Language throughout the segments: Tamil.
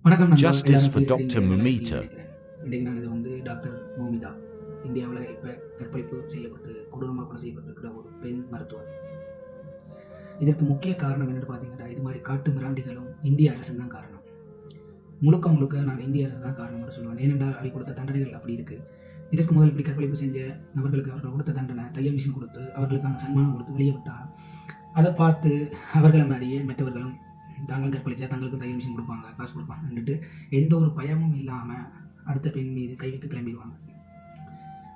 வணக்கம் நண்பா. Justice எல்லாரும் for எப்படி Dr. இருக்கீங்க? நல்லா Mumita. இருக்கீங்கன்னு நினைக்கிறேன். இன்றைக்கு நான் இது டாக்டர் மோமிதா. இந்தியாவில் இப்போ கற்பழிப்பு செய்யப்பட்டு கொடூரமாக கொலை செய்யப்பட்டிருக்கிற ஒரு பெண் மருத்துவர். இதற்கு முக்கிய காரணம் என்னென்னு பார்த்தீங்கன்னா, இது மாதிரி காட்டு மிராண்டிகளும் இந்திய அரசு தான் காரணம். முழுக்க முழுக்க நான் இந்திய அரசு தான் காரணம்னு சொல்லுவேன். ஏனென்றா அவை கொடுத்த தண்டனைகள் அப்படி இருக்குது. இதற்கு முதல் இப்படி கற்பழிப்பு செஞ்ச நபர்களுக்கு அவர்கள் கொடுத்த தண்டனை தையல் மிஷின் கொடுத்து அவர்களுக்கான சன்மானம் கொடுத்து வெளியே விட்டால் அதை பார்த்து அவர்களை மாதிரியே மற்றவர்களும் தாங்கள் கற்பழிச்சா தங்களுக்கு தையல் மிஷின் கொடுப்பாங்க, காசு கொடுப்பாங்கன்னுட்டு எந்த ஒரு பயமும் இல்லாமல் அடுத்த பெண் மீது கை வைக்க கிளம்பிடுவாங்க.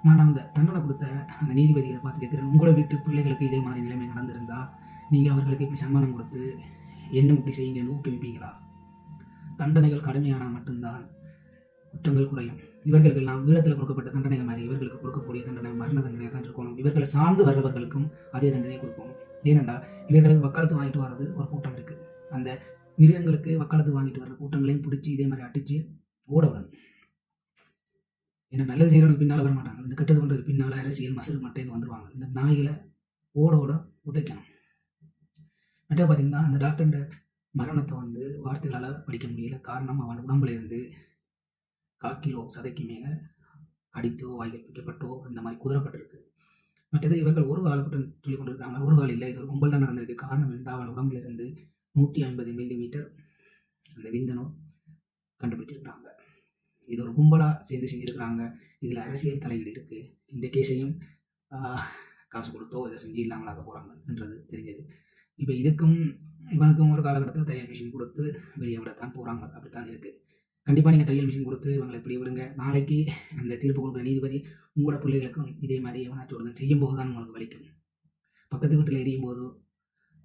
நான் அந்த தண்டனை கொடுத்த அந்த நீதிபதிகளை பார்த்து கேட்குறேன், உங்களோட வீட்டு பிள்ளைகளுக்கு இதே மாதிரி நிலைமை நடந்திருந்தால் நீங்கள் அவர்களுக்கு இப்படி சன்மானம் கொடுத்து என்ன இப்படி செய்யுங்கன்னு ஊக்குவிப்பீங்களா? தண்டனைகள் கடுமையானால் மட்டும்தான் குற்றங்கள் குறையும். இவர்களுக்கெல்லாம் ஈழத்தில் கொடுக்கப்பட்ட தண்டனைகள் மாதிரி இவர்களுக்கு கொடுக்கக்கூடிய தண்டனை மரண தண்டனையாக தான் இருக்கணும். இவர்களை சார்ந்து வர்றவர்களுக்கும் அதே தண்டனையை கொடுக்கணும். ஏனென்றால் இவர்களுக்கு வக்காலத்து வாங்கிட்டு வர்றது ஒரு கூட்டம் இருக்குது. அந்த மிருகங்களுக்கு வக்காலத்து வாங்கிட்டு வர்ற கூட்டங்களையும் பிடிச்சி இதே மாதிரி அடித்து ஓட விடணும். ஏன்னா நல்லது செய்கிறவனுக்கு பின்னால் வர மாட்டாங்க. இந்த கெட்டது பண்ணுறதுக்கு பின்னால் அரசியல் மசல் மட்டைன்னு வந்துடுவாங்க. இந்த நாய்களை ஓட உதைக்கணும். மற்ற பார்த்தீங்கன்னா அந்த டாக்டர் மரணத்தை வார்த்தைகளால் படிக்க முடியல. காரணம் அவன் உடம்புல இருந்து 1/4 கிலோ சதைக்கு மேலே கடித்தோ வாய்கள் பிக்கப்பட்டோ அந்த மாதிரி குதிரப்பட்டிருக்கு. மற்றது இவர்கள் ஒரு கால குற்றம் சொல்லி கொண்டிருக்காங்க. ஒரு கால் இல்லை, இது ஒரு கும்பல் தான் நடந்திருக்கு. காரணம் என்றால் அவன் உடம்புல இருந்து 150 மில்லிமீட்டர் அந்த விந்தனோ கண்டுபிடிச்சிருக்கிறாங்க. இது ஒரு கும்பலாக சேர்ந்து செஞ்சுருக்கிறாங்க. இதில் அரசியல் தலையீடு இருக்குது. இந்த கேஸையும் காசு கொடுத்தோ இதை செஞ்சு இல்லாமலாக போகிறாங்கன்றது தெரிஞ்சது. இப்போ இவனுக்கும் ஒரு காலகட்டத்தில் தையல் மிஷின் கொடுத்து வெளியே விடத்தான் போகிறாங்க. அப்படித்தான் இருக்குது. கண்டிப்பாக நீங்கள் தையல் மிஷின் கொடுத்து இவங்களை இப்படி விடுங்க. நாளைக்கு அந்த தீர்ப்பு கொடுக்குற நீதிபதி உங்களோட பிள்ளைகளுக்கும் இதே மாதிரி எவனாச்சும் ஒருத்தன் செய்யும்போது தான் உங்களுக்கு வலிக்கும். பக்கத்து வீட்டில் எரியும் போது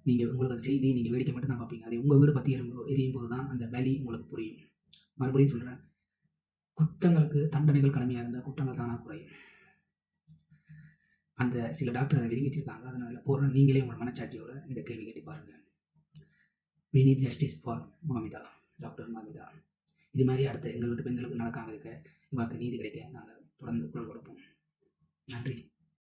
நீங்கள் உங்களுக்கு அது செய்தி நீங்கள் வேடிக்கை மட்டும் தான் பார்ப்பீங்க. அது உங்கள் வீடு பற்றி எரியும் போது தான் அந்த வலி உங்களுக்கு புரியும். மறுபடியும் சொல்கிறேன், குற்றங்களுக்கு தண்டனைகள் கடுமையாக இருந்தால் குற்றங்கள் தானாக குறையும். அந்த சில டாக்டர் அதை விரும்பிச்சிருக்காங்க. அதனால் போகிற நீங்களே உங்கள் மனச்சாட்சியோட இதை கேள்வி கேட்டு பாருங்கள். we need justice for Moumita, doctor Moumita. இது மாதிரி அடுத்த எங்கள் வீட்டு பெண்களுக்கு நடக்காமல் இருக்க இவாக்கு நீதி கிடைக்க நாங்கள் தொடர்ந்து குரல் கொடுப்போம். நன்றி.